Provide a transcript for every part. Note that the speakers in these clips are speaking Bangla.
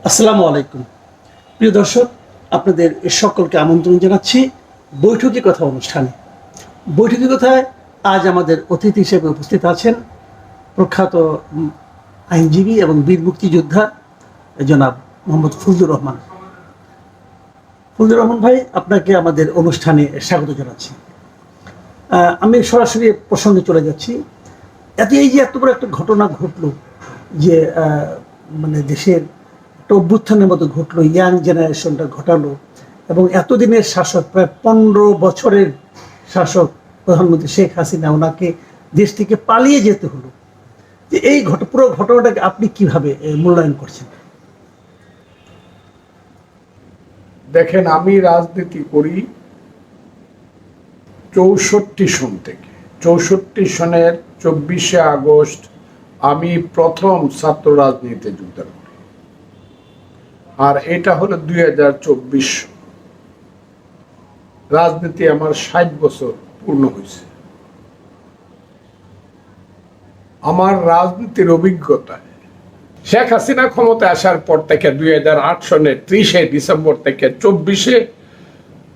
আসসালামু আলাইকুম প্রিয় দর্শক, আপনাদের সকলকে আমন্ত্রণ জানাচ্ছি বৈঠকি কথা অনুষ্ঠানে। বৈঠকি কথায় আজ আমাদের অতিথি হিসেবে উপস্থিত আছেন প্রখ্যাত আইনজীবী এবং বীর মুক্তিযোদ্ধা জনাব মোহাম্মদ ফজলুর রহমান। ফজলুর রহমান ভাই, আপনাকে আমাদের অনুষ্ঠানে স্বাগত জানাচ্ছি। আমি সরাসরি প্রসঙ্গে চলে যাচ্ছি। এই যে এত বড় একটা ঘটনা ঘটলো, যে মানে দেশের একটা অভ্যুত্থানের মতো ঘটলো, ইয়াং জেনারেশনটা ঘটালো, এবং এতদিনের শাসক, প্রায় 15 বছরের শাসক প্রধানমন্ত্রী শেখ হাসিনা, ওনাকে দেশ থেকে পালিয়ে যেতে হলো। যে এই পুরো ঘটনাটাকে আপনি কিভাবে মূল্যায়ন করছেন? দেখেন, আমি রাজনীতি করি 64 সন থেকে। 64 সনের 24শে আগস্ট আমি প্রথম ছাত্র রাজনীতিতে যোগদান করি, আর এটা হলো 2024। রাজনীতি আমার 60 বছর পূর্ণ হয়েছে। আমার রাজনীতির অভিজ্ঞতায় শেখ হাসিনা ক্ষমতায় আসার পর থেকে 2008 সনের 30শে ডিসেম্বর থেকে 24শে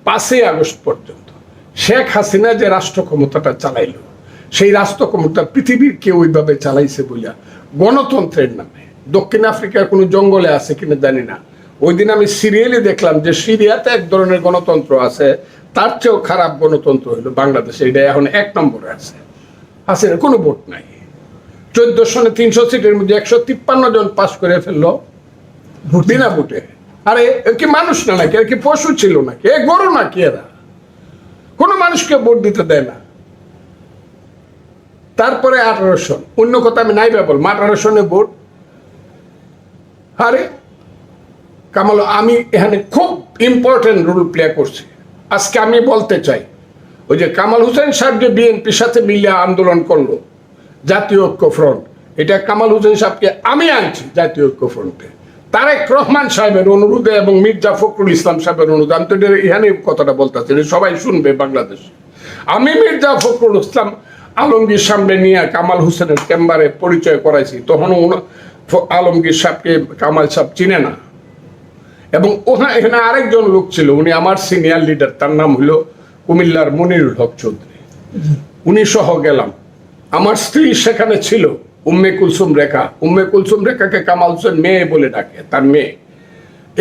5ই আগস্ট পর্যন্ত শেখ হাসিনা যে রাষ্ট্র ক্ষমতাটা চালাইল, সেই রাষ্ট্র ক্ষমতা পৃথিবীর কেউ ওইভাবে চালাইছে বলিয়া গণতন্ত্রের নামে। দক্ষিণ আফ্রিকার কোনো জঙ্গলে আছে কিনা জানি না, ওই দিন আমি সিরিয়ালে দেখলাম যে সিরিয়াতে এক ধরনের গণতন্ত্র আছে, তার চেয়েও খারাপ গণতন্ত্র হলো বাংলাদেশে। এটা এখন 1 নম্বরে আছে। হাসিনার কোনো ভোট নাই। 14 সনে 300 সিটের মধ্যে 153 জন পাস করে ফেললো বিনা ভোটে। আরে কি মানুষ না নাকি? আর কি পশু ছিল নাকি? এ গরু নাকি? এরা কোনো মানুষকে ভোট দিতে দেয় না। তারপরে 18 সন, অন্য কথা আমি নাই বলবো, 18 সনে ভোট। আরে কামাল, আমি এখানে খুব ইম্পর্টেন্ট রোল প্লে করছি। আজকে আমি বলতে চাই, ওই যে কামাল হোসেন সাহেব যে বিএনপির সাথে মিলিয়ে আন্দোলন করলো, জাতীয় ঐক্য ফ্রন্ট, এটা কামাল হোসেন সাহেবকে আমি আনছি জাতীয় ঐক্য ফ্রন্টে, তারেক রহমান সাহেবের অনুরোধে এবং মির্জা ফখরুল ইসলাম সাহেবের অনুরোধে। আমি তো এখানে কথাটা বলতেছি, সবাই শুনবে বাংলাদেশ। আমি মির্জা ফখরুল ইসলাম আলমগীর সামনে নিয়ে কামাল হোসেনের চেম্বারে পরিচয় করাইছি। তখন আলমগীর সাহেবকে কামাল সাহেব চিনে না, এবং এখানে আরেকজন লোক ছিল, উনি আমার সিনিয়র লিডার, তার নাম হলো কুমিল্লার মনিরুল হক চৌধুরী। উনি সহ গেলাম। আমার স্ত্রী সেখানে ছিল, উম্মে কুলসুম রেখা। উম্মে কুলসুম রেখাকে কামাল হোসেন মেয়ে বলে ডাকে, তার মেয়ে।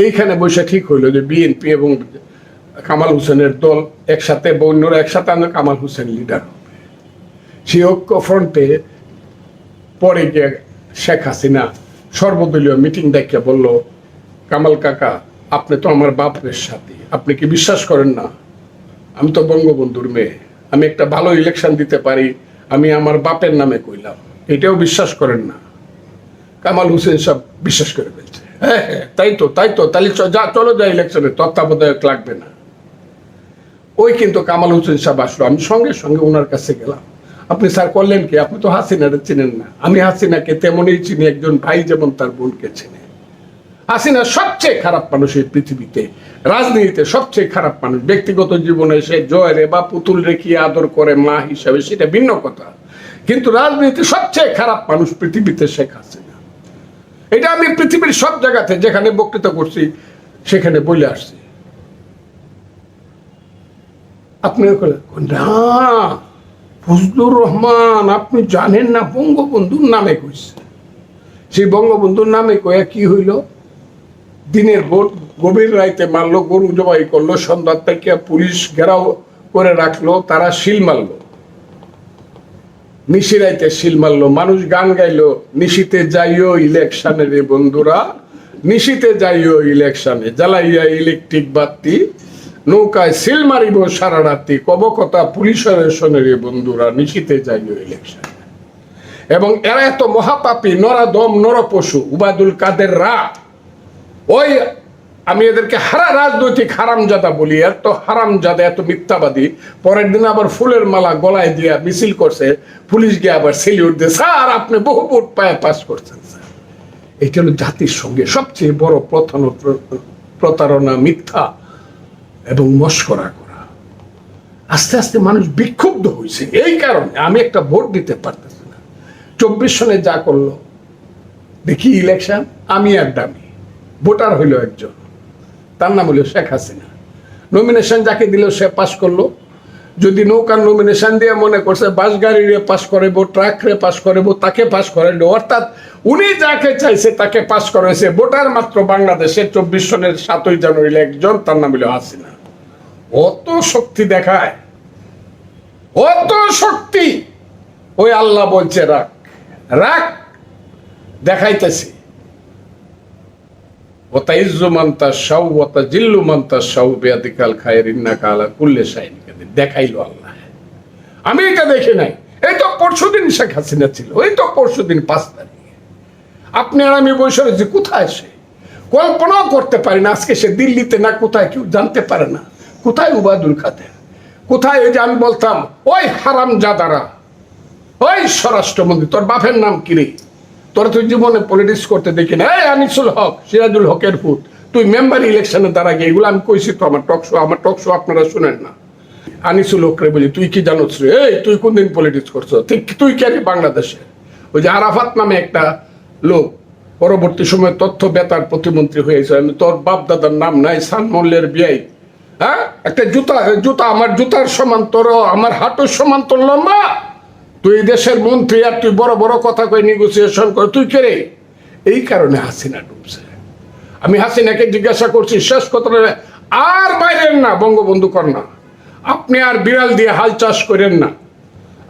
এইখানে বসে ঠিক হইলো যে বিএনপি এবং কামাল হোসেনের দল একসাথে, অন্যরা একসাথে, আমরা কামাল হোসেন লিডার হবে। সেই ঐক্য ফ্রন্টে পরে গিয়ে শেখ হাসিনা সর্বদলীয় মিটিং ডেকে বলল, কামাল কাকা, আপনি তো আমার বাপের সাথে, আপনি কি বিশ্বাস করেন না? আমি তো বঙ্গবন্ধুর মেয়ে, আমি একটা ভালো ইলেকশন দিতে পারি, আমি আমার বাপের নামে কইলাম, এটাও বিশ্বাস করেন না? কামাল হোসেন সব বিশ্বাস করে ফেলছে। হ্যাঁ হ্যাঁ, তাই তো তাহলে চলো যা ইলেকশনে, তত্ত্বাবধায়ক লাগবে না। ওই কিন্তু কামাল হোসেন সাহেব আসলো, আমি সঙ্গে সঙ্গে ওনার কাছে গেলাম। আপনি স্যার করলেন কি? আপনি তো হাসিনারে চিনেন না। আমি হাসিনাকে তেমনই চিনি, একজন ভাই যেমন তার বোনকে চিনে। হাসিনা সবচেয়ে খারাপ মানুষ এই পৃথিবীতে, রাজনীতিতে সবচেয়ে খারাপ মানুষ। ব্যক্তিগত জীবনে সে জয়রে বা পুতুল রেখে আদর করে মা হিসাবে, সেটা ভিন্ন কথা, কিন্তু রাজনীতিতে সবচেয়ে খারাপ মানুষ পৃথিবীতে শেখ হাসিনা। এটা আমি পৃথিবীর সব জায়গাতে যেখানে বক্তৃতা করছি সেখানে বলে আসছি। আপনি না ফজলুর রহমান, আপনি জানেন না, বঙ্গবন্ধুর নামে কইছে। সেই বঙ্গবন্ধুর নামে কয়া কি হইল? দিনের ভোট গভীর রাইতে মারলো, গরু জবাই করলো, সন্ধ্যার থেকে পুলিশ ঘেরাও করে রাখলো, তারা শিল মারলো, নিশি রাইতে শিল মারলো। মানুষ গান গাইলো, নিশিতে যাইও ইলেকশনে রে বন্ধুরা, নিশিতে যাইও ইলেকশনে, জ্বালাইয়া ইলেকট্রিক বাতি, নৌকায় সিল মারিব সারা রাতি, কব কথা পুলিশের শোনে রে বন্ধুরা, নিশিতে যাইও ইলেকশনে। এবং এরা এত মহাপাপী, নরাদম নরপশু, উবায়দুল কাদের রা, ওই আমি এদেরকে রাজনৈতিক হারামজাদা বলি। এত হারামজাদা, এত মিথ্যাবাদী। পরের দিন আবার ফুলের মালা গলায় দিয়া মিছিল করছে, পুলিশ গিয়ে আবার সেলিউট দিয়ে, স্যার আপনি বহু ভোট পায়ে পাস করছেন স্যার। এটা হলো জাতির সঙ্গে সবচেয়ে বড় প্রতারণা, মিথ্যা এবং মস্করা করা। আস্তে আস্তে মানুষ বিক্ষুব্ধ হয়েছে এই কারণে। আমি একটা ভোট দিতে পারতেছি না। 24 সনে যা করলো, দেখি ইলেকশন, আমি আর ডামি ভোটার হইল একজন, তার নাম হলো শেখ হাসিনা। নমিনেশন যাকে দিল সে পাশ করলো। যদি নৌকার নমিনেশন দিয়ে মনে করছে বাস গাড়ি রে পাশ করাবো, ট্রাক রে পাশ করাবো, তাকে পাশ করাইলো। অর্থাৎ উনি যাকে চাইছে তাকে পাশ করাইছে। ভোটার মাত্র বাংলাদেশে 24 সনের 7ই জানুয়ারি একজন, তার নাম হলো হাসিনা। অত শক্তি দেখায়, অত শক্তি। ওই আল্লাহ বলছে রাখ রাখ, দেখাইতেছি। দেখাইলো আল্লাহ। আমি এটা দেখি নাই। এই তো পরশুদিন শেখ হাসিনা ছিল, এই তো পরশুদিন 5 তারিখ। আপনি আর আমি বসে রয়েছি, কোথায় সে কল্পনাও করতে পারি না। আজকে সে দিল্লিতে না কোথায়, কেউ জানতে পারে না। কোথায় উবায়দুল কাদের, কোথায় ওই যে আমি বলতাম ওই হারামজাদারা, ওই স্বরাষ্ট্রমন্ত্রী, তোর বাপের নাম কি রে? তোরা তুই জীবনে পলিটিক্স করতে দেখি না। এই আনিসুল হক, সিরাজুল হকের পুত, তুই মেম্বার ইলেকশনে দাঁড়া গিয়ে, এগুলো আমি কইছি তো আমার টকশো আপনারা শুনেন না। আনিসুল হক রে বলি, তুই কি জানোস রে? এই তুই কোনদিন পলিটিক্স করছো? তুই কেন বাংলাদেশে? ওই যে আরাফাত নামে একটা লোক পরবর্তী সময় তথ্য বেতার প্রতিমন্ত্রী হয়েছে, তোর বাপ দাদার নাম নাই, সান মল্লের বিয়াই। হ্যাঁ, একটা জুতা আমার জুতার সমান, তোর আমার হাঁটুর সমান তোর লম্বা। তুই দেশের মন্ত্রী আর তুই বড় বড় কথা কই নেগোসিয়েশন কর, তুই কে রে? এই কারণে হাসিনা ডুবছে। আমি হাসিনাকে জিজ্ঞাসা করছি শেষ কথাটা, আর বাইরের না, বঙ্গবন্ধু কর না, আপনি আর বিড়াল দিয়ে হাল চাষ করেন না।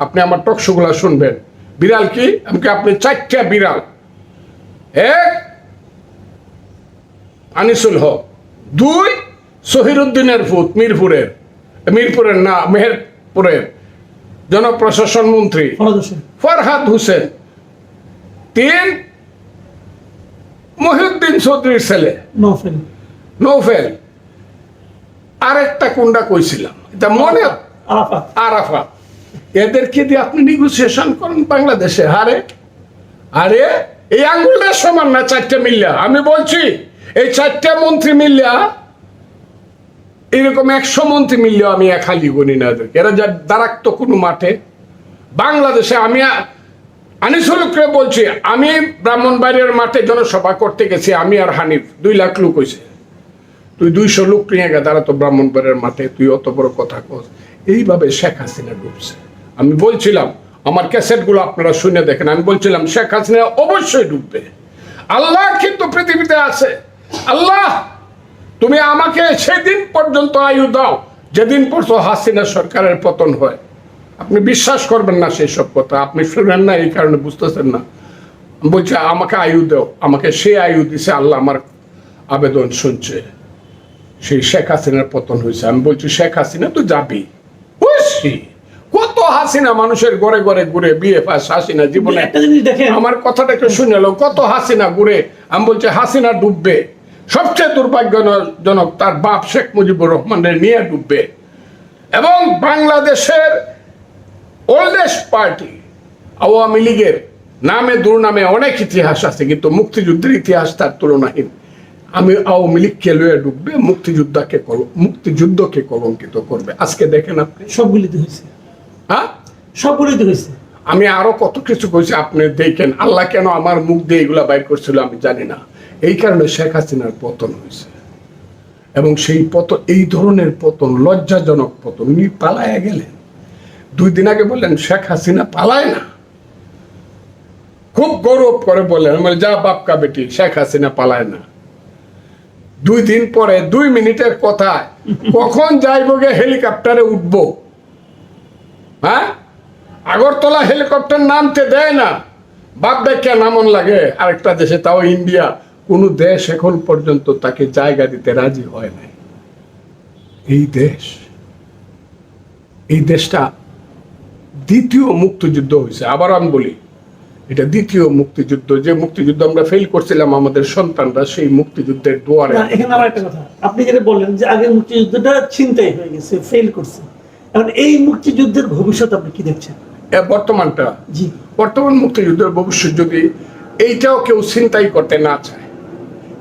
আপনি আমার টকশোগুলা শুনবেন। বিড়াল কি? আমাকে আপনি 4টা বিড়াল, 1 আনিসুল হক, 2 সহিরুদ্দিনের পুত, মিরপুরের না মেহেরপুরের জনপ্রশাসন মন্ত্রী ফরহাদ হোসেন, 3 মহিউদ্দিন চৌধুরীর ছেলে নৌফেল, আরেকটা কোনটা কইছিলাম এটা মনে, আরাফাত। এদেরকে দিয়ে আপনি নেগোসিয়েশন করেন বাংলাদেশে? আরে এই আঙ্গুলটা সমান না 4টা মিল্লা। আমি বলছি এই 4টা মন্ত্রী মিল্লা, এরকম 100 মন্ত্রী মিললেও আমি এক হালি গণি না এদেরকে। এরা যা দাঁড়াক্ত কোনো মাঠে বাংলাদেশে। আমি আনিসুলকে বলছি, আমি ব্রাহ্মণবাড়িয়ার মাঠে জনসভা করতে গেছি, আমি আর হানিফ, 2 লাখ লোক হয়েছে। তুই 200 লোক নিয়ে গে দাঁড়াতো ব্রাহ্মণবাড়িয়ার মাঠে, তুই অত বড় কথা কস। এইভাবে শেখ হাসিনা ডুবছে। আমি বলছিলাম, আমার ক্যাসেটগুলো আপনারা শুনে দেখেন, আমি বলছিলাম শেখ হাসিনা অবশ্যই ডুববে। আল্লাহ কিন্তু পৃথিবীতে আছে। আল্লাহ, তুমি আমাকে সেদিন পর্যন্ত আয়ু দাও যেদিন পর্যন্ত হাসিনা সরকারের পতন হয়। আপনি বিশ্বাস করবেন না সেই সব কথা, আপনি শুনেন না, এই কারণে বুঝতেছেন না। বলছে আমাকে আয়ু দাও, আমাকে সে আয়ু দিছে, আল্লাহ আমার আবেদন শুনছে। সেই শেখ হাসিনার পতন হয়েছে। আমি বলছি শেখ হাসিনা তো যাবি, বুঝছি কত হাসিনা মানুষের ঘরে ঘরে ঘুরে, বিয়ে পাস হাসিনা জীবনে। আমার কথাটা একটু শুনে এলো, কত হাসিনা ঘুরে। আমি বলছি হাসিনা ডুববে, সবচেয়ে দুর্ভাগ্যজনক তার বাপ শেখ মুজিবুর রহমানের নিয়ে ডুববে। এবং বাংলাদেশের ওল্ডেস্ট পার্টি আওয়ামী লীগের নামে দুর্নামে অনেক ইতিহাস আছে, কিন্তু মুক্তিযুদ্ধের ইতিহাস তার তুলনাহীন। আমি আওয়ামী লীগকে লয়ে ডুববে, মুক্তিযুদ্ধকে কলঙ্কিত করবে। আজকে দেখেন আপনি সবগুলিতে হয়েছে। হ্যাঁ, সবগুলিতে হয়েছে। আমি আরো কত কিছু কইছি, আপনি দেখেন। আল্লাহ কেন আমার মুখ দিয়ে এগুলা বাইর করছিল আমি জানি না। এই কারণে শেখ হাসিনার পতন হয়েছে। এবং সেই পতন, এই ধরনের পতন, লজ্জাজনক পতন। উনি পালায়া গেলেন। 2 দিন আগে বললেন শেখ হাসিনা পালায় না, খুব গৌরব করে বললেন, যা বাপকা বেটি, শেখ হাসিনা পালায় না। 2 দিন পরে 2 মিনিটের কথা, কখন যাইব গে হেলিকপ্টারে উঠবো। হ্যাঁ, আগরতলা হেলিকপ্টার নামতে দেয় না, বাপ দেখে নামন লাগে আরেকটা দেশে, তাও ইন্ডিয়া। কোন দেশ এখন পর্যন্ত তাকে জায়গা দিতে রাজি হয় নাই। এই দেশটা দ্বিতীয় মুক্তিযুদ্ধ হয়েছে। আবার আমি বলি, এটা দ্বিতীয় মুক্তিযুদ্ধ। যে মুক্তিযুদ্ধ আমরা ফেল করছিলাম, আমাদের সন্তানরা সেই মুক্তিযুদ্ধের দুয়ারে। এখানে আমার একটা কথা, আপনি যেটা বললেন যে আগের মুক্তিযুদ্ধটা ছিনতাই হয়ে গেছে, ফেল করছে, এখন এই মুক্তিযুদ্ধের ভবিষ্যৎ আপনি কি দেখছেন? বর্তমানটা, জি, বর্তমান মুক্তিযুদ্ধের ভবিষ্যৎ যদি এইটাও কেউ ছিনতাই করতে না চায়,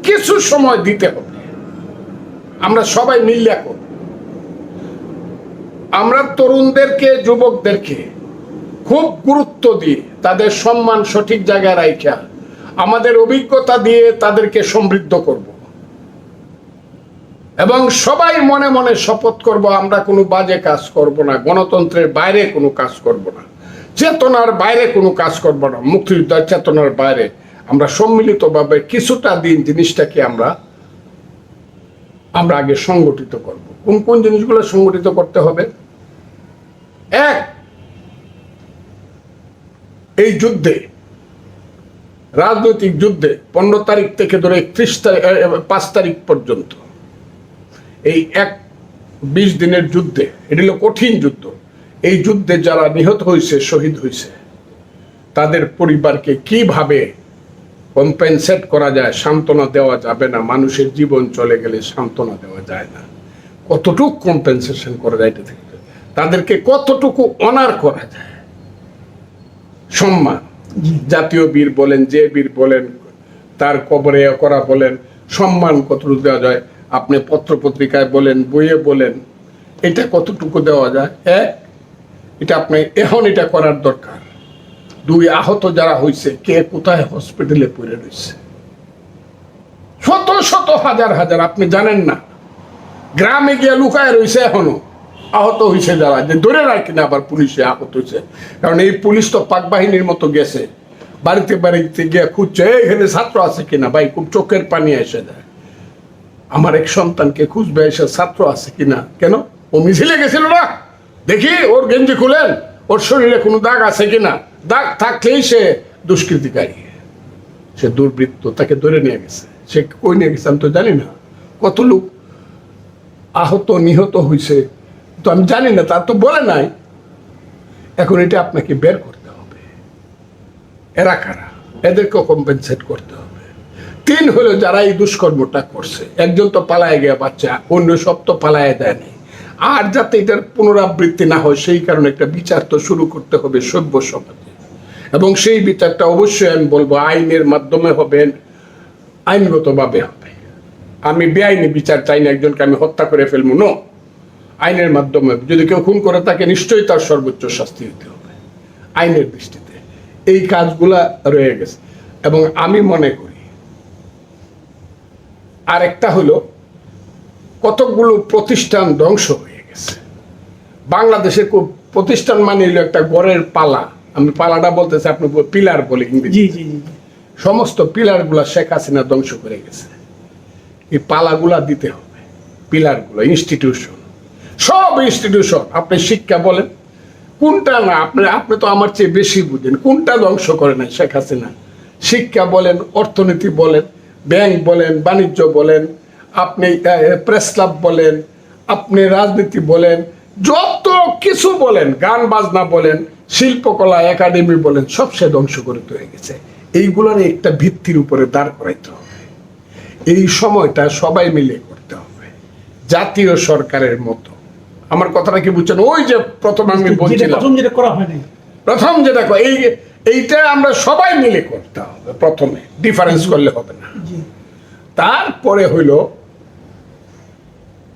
কিছু সময় দিতে হবে। আমরা সবাই মিলে করব। আমরা তরুণদেরকে, যুবকদেরকে খুব গুরুত্ব দিয়ে তাদের সম্মান সঠিক জায়গায় রাখা, আমাদের অভিজ্ঞতা দিয়ে তাদেরকে সমৃদ্ধ করব। এবং সবাই মনে মনে শপথ করব আমরা কোনো বাজে কাজ করব না, গণতন্ত্রের বাইরে কোনো কাজ করব না, চেতনার বাইরে কোনো কাজ করব না, মুক্তিযোদ্ধার চেতনার বাইরে আমরা সম্মিলিতভাবে কিছুটা দিন জিনিসটাকে আমরা আগে সংগঠিত করব। কোন কোন জিনিসগুলো সংগঠিত করতে হবে? এক, এই যুদ্ধে, রাজনৈতিক যুদ্ধে 15 তারিখ থেকে ধরে 5 তারিখ পর্যন্ত এই 20 দিনের যুদ্ধে, এটি হলো কঠিন যুদ্ধ, এই যুদ্ধে যারা নিহত হয়েছে, শহীদ হয়েছে, তাদের পরিবারকে কিভাবে কম্পেনসেট করা যায়, সান্ত্বনা দেওয়া যাবে না। মানুষের জীবন চলে গেলে সান্ত্বনা দেওয়া যায় না, কতটুকু কম্পেনসেশন করা যায়, তাদেরকে কতটুকু অনার করা যায়, সম্মান, জাতীয় বীর বলেন, যে বীর বলেন, তার কবরে করা বলেন, সম্মান কতটুকু দেওয়া যায়, আপনি পত্র পত্রিকায় বলেন, বইয়ে বলেন, এটা কতটুকু দেওয়া যায়। এক, এটা আপনি এখন এটা করার দরকার। 2, আহত যারা হয়েছে, কে কোথায় হসপিটালে পড়ে রয়েছে, শত শত হাজার হাজার, আপনি জানেন না, গ্রামে গিয়ে লুকায় রয়েছে এখনো আহত হয়েছে যারা, যে ধরে রাখি না আবার পুলিশে আহত হয়েছে। কারণ এই পুলিশ তো পাক বাহিনীর মতো গেছে, বাড়িতে বাড়িতে গিয়ে খুঁজছে এখানে ছাত্র আছে কিনা। ভাই, খুব চোখের পানি এসে যায়। আমার এক সন্তানকে খুঁজবে এসে ছাত্র আছে কিনা, কেন ও মিছিলে গেছিল না, দেখি ওর গেঞ্জি খুলেন, ওর শরীরে কোনো দাগ আছে কিনা, দাগ থাকলেই সে দুষ্কৃতিকারী, সে দুর্বৃত্ত, তাকে ধরে নিয়ে গেছে। সে কই নিয়ে গেছে আমি তো জানি না, কত লোক আহত নিহত হয়েছে তো আমি জানি না, তার তো বলে নাই। এখন এটা আপনাকে বের করতে হবে, এরা কারা, এদেরকে কম্পেনসেট করতে হবে। 3 হলো যারা এই দুষ্কর্মটা করছে, একজন তো পালায় গিয়ে বাচ্চা, অন্য সব তো পালায় দেয় নাই। আর যাতে এটার পুনরাবৃত্তি না হয় সেই কারণে একটা বিচার তো শুরু করতে হবে সভ্য সমাজে, এবং সেই বিচারটা অবশ্যই আমি বলবো আইনের মাধ্যমে হবে, আইনগতভাবে হবে। আমি বেআইনি বিচার চাই না, একজনকে আমি হত্যা করে ফেলবো, নো, আইনের মাধ্যমে। যদি কেউ খুন করে তাকে নিশ্চয়ই তার সর্বোচ্চ শাস্তি দিতে হবে আইনের দৃষ্টিতে। এই কাজগুলা রয়ে গেছে। এবং আমি মনে করি আরেকটা হলো, কতগুলো প্রতিষ্ঠান ধ্বংস হয়ে গেছে বাংলাদেশে। প্রতিষ্ঠান মানে হলো একটা গড়ের পালা, আমি পালাটা বলতেছি, আপনি পিলার বলে ইংরেজি। সমস্ত পিলারগুলা শেখ হাসিনা ধ্বংস করে গেছে। এই পালাগুলা দিতে হবে, পিলারগুলো, ইনস্টিটিউশন, সব ইনস্টিটিউশন। আপনি শিক্ষা বলেন, কোনটা না, আপনি তো আমার চেয়ে বেশি বুঝেন, কোনটা ধ্বংস করে নাই শেখ হাসিনা। শিক্ষা বলেন, অর্থনীতি বলেন, ব্যাংক বলেন, বাণিজ্য বলেন, আপনি প্রেস ক্লাব বলেন, আপনি রাজনীতি বলেন, যত কিছু বলেন, গান বাজনা বলেন, শিল্পকলা একাডেমি বলেন, সব সে ধ্বংস করে হয়ে গেছে। এইগুলোর একটা ভিত্তির উপরে দাঁড় করাইতে হবে। এই সময়টা সবাই মিলে করতে হবে, জাতীয় সরকারের মতো। আমার কথাটা কি বুঝছেন? ওই যে প্রথম আমি বলছিলাম, প্রথম যেটা এইটা আমরা সবাই মিলে করতে হবে প্রথমে, ডিফারেন্স করলে হবে না। তারপরে হইল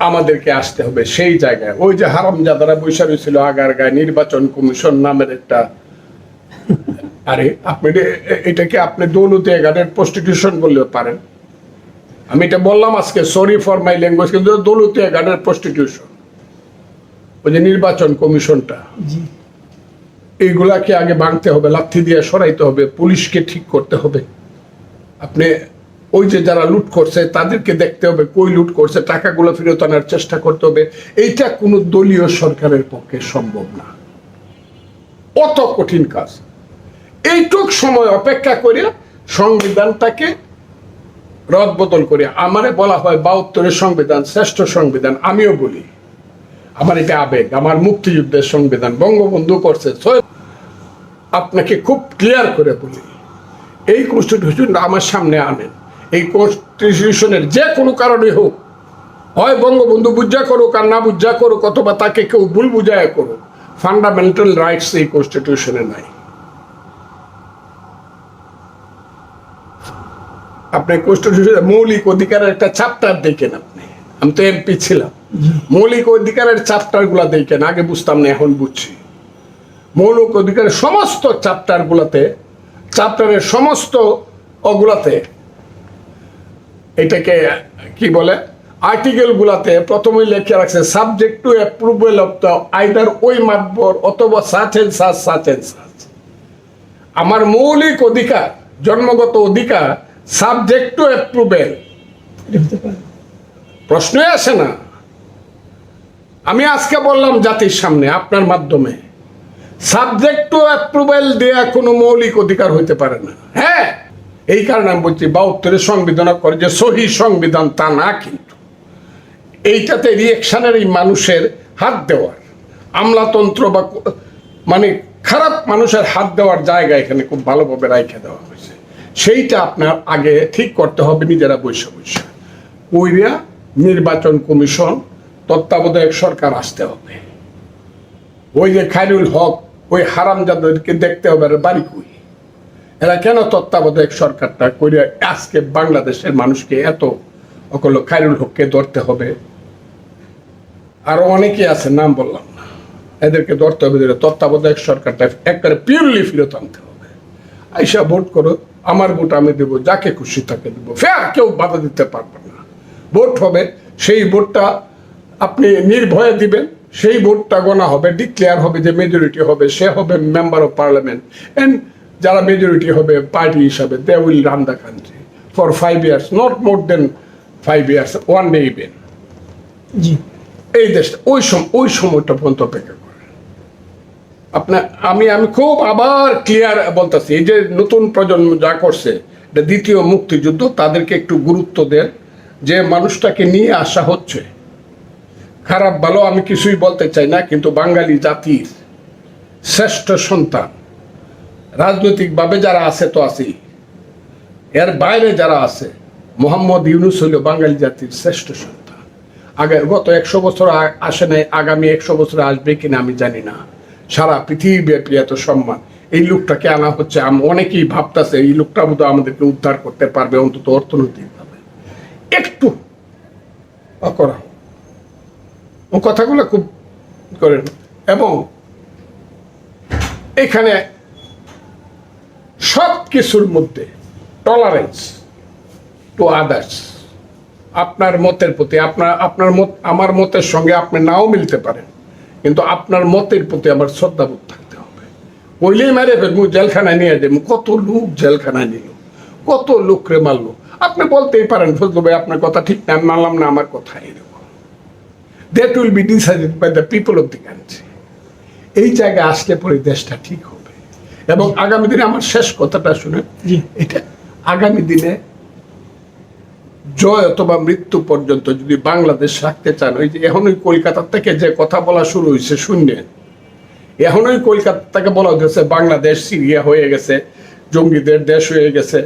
আমাদেরকে আসতে হবে সেই জায়গায়, ওই যে হারামজাদারা বৈশা রয়েছিল আগার গায়ে, নির্বাচন কমিশন নামের একটা, আরে আপনি এটাকে আপনি দৌলতিয়া গার্ডের প্রস্টিটিউশন বললে পারেন। আমি এটা বললাম আজকে, সরি ফর মাই ল্যাঙ্গুয়েজ, কিন্তু দৌলতিয়া গার্ডের প্রস্টিটিউশন, ওই যে নির্বাচন কমিশনটা, এইগুলাকে আগে ভাঙতে হবে, লাথি দিয়ে সরাইতে হবে, পুলিশকে ঠিক করতে হবে। আপনি ওই যে যারা লুট করছে তাদেরকে দেখতে হবে, কই লুট করছে, টাকাগুলো ফেরত আনার চেষ্টা করতে হবে। এইটা কোনো দলীয় সরকারের পক্ষে সম্ভব না, অত কঠিন কাজ। এইটুক সময় অপেক্ষা করে সংবিধানটাকে রদবদল করে, আমারে বলা হয় 72-এর সংবিধান শ্রেষ্ঠ সংবিধান, আমিও বলি, আমার এটা আবেগ, আমার মুক্তিযুদ্ধের সংবিধান বঙ্গবন্ধু করছে। আপনাকে খুব ক্লিয়ার করে বলি, এই কনস্টিটিউশনটা আমার সামনে আনেন, এই কনস্টিটিউশনের যে কোনো কারণে হোক, হয় বঙ্গবন্ধু বুঝা করুক আর না বুঝা করুক, অথবা তাকে কেউ ভুল বুঝায় করুক, ফান্ডামেন্টাল রাইটস এই কনস্টিটিউশনে নাই। আপনি কনস্টিটিউশনের মৌলিক অধিকারের একটা চ্যাপ্টার দেখেন, আপনি, আমি তো এমপি ছিলাম, মৌলিক অধিকারের চ্যাপ্টার গুলা দেখেন, আগে বুঝতাম না এখন বুঝছি। মৌলিক অধিকারের সমস্ত চ্যাপ্টারের সমস্ত ওগুলাতে এটাকে কি বলে, আর্টিকেল গুলাতে প্রথমে লেখা রাখছে subject to approval of the either ওই মাতবর অথবা সাচ এন্ড সাচ। আমার মৌলিক অধিকার, জন্মগত অধিকার সাবজেক্ট টু অ্যাপ্রুভাল, প্রশ্নই আসে না। আমি আজকে বললাম জাতির সামনে আপনার মাধ্যমে, সাবজেক্ট টু অ্যাপ্রুভাল দেয়া কোনো মৌলিক অধিকার হইতে পারে না। হ্যাঁ, এই কারণে আমি বলছি 72 সংবিধান করে যে সহি সংবিধান তা না, কিন্তু এইটাতে রিয়েকশনের এই মানুষের হাত দেওয়ার, আমলাতন্ত্র বা মানে খারাপ মানুষের হাত দেওয়ার জায়গা এখানে খুব ভালোভাবে রাইখে দেওয়া হয়েছে। সেইটা আপনার আগে ঠিক করতে হবে নিজেরা বৈশা কইরা নির্বাচন কমিশন, তত্ত্বাবধায়ক সরকার আসতে হবে। ওই যে খায়রুল হক, ওই হারামজাদাদেরকে দেখতে হবে বাড়ি কই, এরা কেন তত্ত্বাবধায়ক সরকারটা করে আজকে বাংলাদেশের মানুষকে এত অকল খায়রুল হককে ধরতে হবে, আরো অনেকে আছে নাম বললাম না, এদেরকে ধরতে হবে। তত্ত্বাবধায়ক সরকারটা একবারে পিওরলি ফেরত আনতে হবে। আইসা ভোট করো, আমার ভোট আমি দেবো, যাকে খুশি তাকে দেবো, ফের কেউ বাধা দিতে পারবে না। ভোট হবে, সেই ভোটটা আপনি নির্ভয়ে দিবেন, সেই ভোটটা গণা হবে, ডিক্লেয়ার হবে, যে মেজরিটি হবে সে হবে মেম্বার অফ পার্লামেন্ট, এন্ড যারা মেজরিটি হবে পার্টি হিসাবে, they will run the country for 5 years, not more than 5 years, one day even. জি, এই দেশটা ওই সময়টা পর্যন্ত অপেক্ষা করে আপনার আমি খুব আবার ক্লিয়ার বলতেছি, এই যে নতুন প্রজন্ম যা করছে, এটা দ্বিতীয় মুক্তিযুদ্ধ, তাদেরকে একটু গুরুত্ব দেন। যে মানুষটাকে নিয়ে আসা হচ্ছে, খারাপ ভালো আমি কিছুই বলতে চাই না, কিন্তু বাঙালি জাতির শ্রেষ্ঠ সন্তান, রাজনৈতিকভাবে যারা আছে তো আছেই, এর বাইরে যারা আছে, মোহাম্মদ ইউনূস হইল বাঙালি জাতির শ্রেষ্ঠ সন্তান। আগে গত 100 বছর আসে নাই, আগামী 100 বছরে আসবে কিনা আমি জানি না। সারা পৃথিবীব্যাপী এত সম্মান, এই লোকটাকে আনা হচ্ছে। অনেকেই ভাবতেছে এই লোকটা বোধহয় আমাদেরকে উদ্ধার করতে পারবে, অন্তত অর্থনৈতিকভাবে একটু অকরা। ও কথাগুলো খুব করেন। এবং এখানে সব কিছুর মধ্যে টলারেন্স টু আদার্স, আপনার মতের প্রতি, আপনার মত আমার মতের সঙ্গে আপনি নাও মিলতে পারেন, কিন্তু আপনার মতের প্রতি আমার শ্রদ্ধাবোধ থাকতে হবে। বইলেই মেরে ফেলবো, জেলখানায় নিয়ে যাবো, কত লোক জেলখানায় নিল, কত লোকরে মারলো। আপনি বলতেই পারেন ফজলু ভাই আপনার কথা ঠিক না, আমি মানলাম না, আমার কথা এরকম। That will be decided by the people of the country. এই জায়গায় আসলে পরে দেশটা ঠিক হবে। এবং আগামী দিনে আমার শেষ কথাটা শুনে, এটা আগামী দিনে জয় অথবা মৃত্যু পর্যন্ত যদি বাংলাদেশ রাখতে চান, ওই যে এখনই কলকাতা থেকে যে কথা বলা শুরু হয়েছে শুনলেন, এখনই কলকাতা থেকে বলা হয়েছে বাংলাদেশ সিরিয়া হয়ে গেছে, জঙ্গিদের দেশ হয়ে গেছে,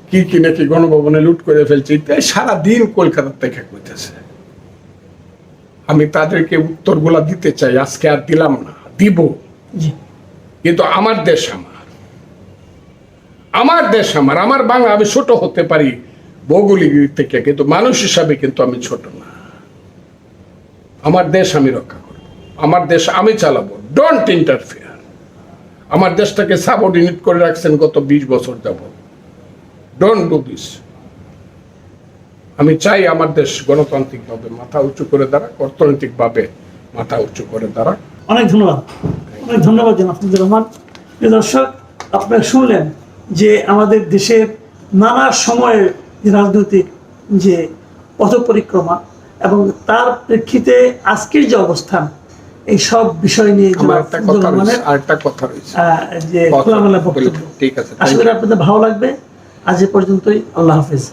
কি নাকি গণভবনে লুট করে ফেলছে, সারাদিন কলকাতা থেকে কইতেছে। আমি তাদেরকে উত্তরগুলা দিতে চাই, আজকে আর দিলাম না, দিব। কিন্তু আমার দেশ আমার বাংলা, আমি ছোট হতে পারি ভৌগোলিক থেকে, কিন্তু মানুষ হিসাবে কিন্তু আমি ছোট না। আমার দেশ আমি রক্ষা করব, আমার দেশ আমি চালাবো, ডোন্ট ইন্টারফেয়ার। আমার দেশটাকে সাবঅর্ডিনেট করে রাখছেন গত 20 বছর যাবত, ডোন্ট ডু দিস। আমি চাই আমার দেশ গণতান্ত্রিকভাবে মাথা উঁচু করে দাঁড়াক, অর্থনৈতিকভাবে মাথা উঁচু করে দাঁড়াক। অনেক ধন্যবাদ জনাব ফজলুর রহমান। প্রিয় দর্শক, আপনারা শুনলেন যে আমাদের দেশের নানা সময়ের রাজনৈতিক যে পথ পরিক্রমা এবং তার প্রেক্ষিতে আজকের যে অবস্থান, এই সব বিষয় নিয়ে আরেকটা কথা রয়েছে, যে খোলামেলা বক্তব্য। ঠিক আছে, আশা করি আপনাদের ভালো লাগবে। আজ এ পর্যন্তই, আল্লাহ হাফেজ।